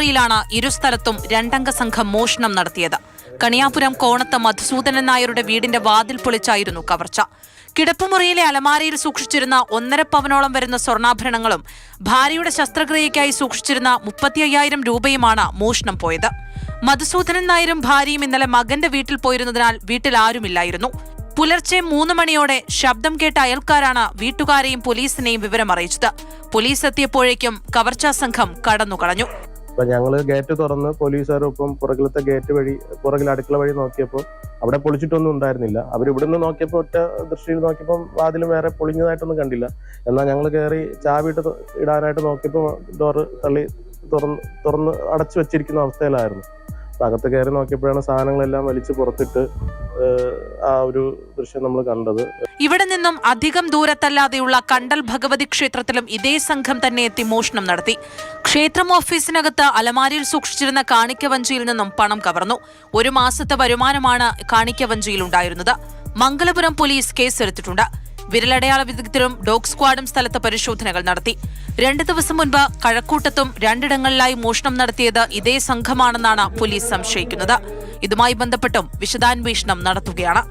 രാത്രിയിലാണ് ഇരുസ്ഥലത്തും രണ്ടംഗ സംഘം മോഷണം നടത്തിയത്. കണിയാപുരം കോണത്ത് മധുസൂദനൻ നായരുടെ വീടിന്റെ വാതിൽ പൊളിച്ചായിരുന്നു കവർച്ച. കിടപ്പുമുറിയിലെ അലമാരയിൽ സൂക്ഷിച്ചിരുന്ന 1.5 പവനോളം വരുന്ന സ്വർണ്ണാഭരണങ്ങളും ഭാര്യയുടെ ശസ്ത്രക്രിയയ്ക്കായി സൂക്ഷിച്ചിരുന്ന 35,000 രൂപയുമാണ് മോഷണം പോയത്. മധുസൂദനൻ നായരും ഭാര്യയും ഇന്നലെ മകന്റെ വീട്ടിൽ പോയിരുന്നതിനാൽ വീട്ടിൽ ആരുമില്ലായിരുന്നു. പുലർച്ചെ 3 മണിയോടെ ശബ്ദം കേട്ട അയൽക്കാരാണ് വീട്ടുകാരെയും പോലീസിനെയും വിവരം അറിയിച്ചത്. പോലീസ് എത്തിയപ്പോഴേക്കും കവർച്ചാ സംഘം കടന്നുകളഞ്ഞു. ഞങ്ങൾ ഗേറ്റ് തുറന്ന് പോലീസുകാരൊപ്പം പുറകിലത്തെ ഗേറ്റ് വഴി പുറകിൽ അടുക്കള വഴി നോക്കിയപ്പോൾ അവിടെ പൊളിച്ചിട്ടൊന്നും ഉണ്ടായിരുന്നില്ല. അവരിവിടുന്ന് നോക്കിയപ്പോൾ ഒറ്റ ദൃഷ്ടിയിൽ നോക്കിയപ്പോൾ വാതിലും വേറെ പൊളിഞ്ഞതായിട്ടൊന്നും കണ്ടില്ല. എന്നാൽ ഞങ്ങൾ കയറി ചാവിട്ട് ഇടാനായിട്ട് നോക്കിയപ്പോൾ ഡോറ് തുറന്ന് അടച്ചു വെച്ചിരിക്കുന്ന അവസ്ഥയിലായിരുന്നു. അകത്ത് കയറി നോക്കിയപ്പോഴാണ് സാധനങ്ങളെല്ലാം വലിച്ചു പുറത്തിട്ട് ആ ഒരു ദൃശ്യം നമ്മൾ കണ്ടത്. ഇവിടെ നിന്നും അധികം ദൂരത്തല്ലാതെയുള്ള കണ്ടൽ ഭഗവതി ക്ഷേത്രത്തിലും ഇതേ സംഘം തന്നെ എത്തി മോഷണം നടത്തി. ക്ഷേത്രം ഓഫീസിനകത്ത് അലമാരിയിൽ സൂക്ഷിച്ചിരുന്ന കാണിക്കവഞ്ചിയിൽ നിന്നും പണം കവർന്നു. 1 മാസത്തെ വരുമാനമാണ് കാണിക്കവഞ്ചിയിൽ ഉണ്ടായിരുന്നത്. മംഗലപുരം പോലീസ് കേസെടുത്തിട്ടുണ്ട്. വിരലടയാള വിദഗ്ധരും ഡോഗ് സ്ക്വാഡും സ്ഥലത്ത് പരിശോധനകൾ നടത്തി. 2 ദിവസം മുൻപ് കഴക്കൂട്ടത്തും 2 ഇടങ്ങളിലായി മോഷണം നടത്തിയത് ഇതേ സംഘമാണെന്നാണ് പോലീസ് സംശയിക്കുന്നത്. ഇതുമായി ബന്ധപ്പെട്ടും വിശദാന്വേഷണം നടത്തുകയാണ്.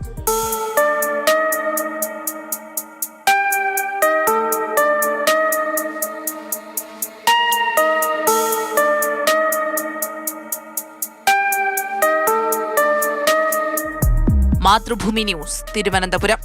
മാതൃഭൂമി ന്യൂസ്, തിരുവനന്തപുരം.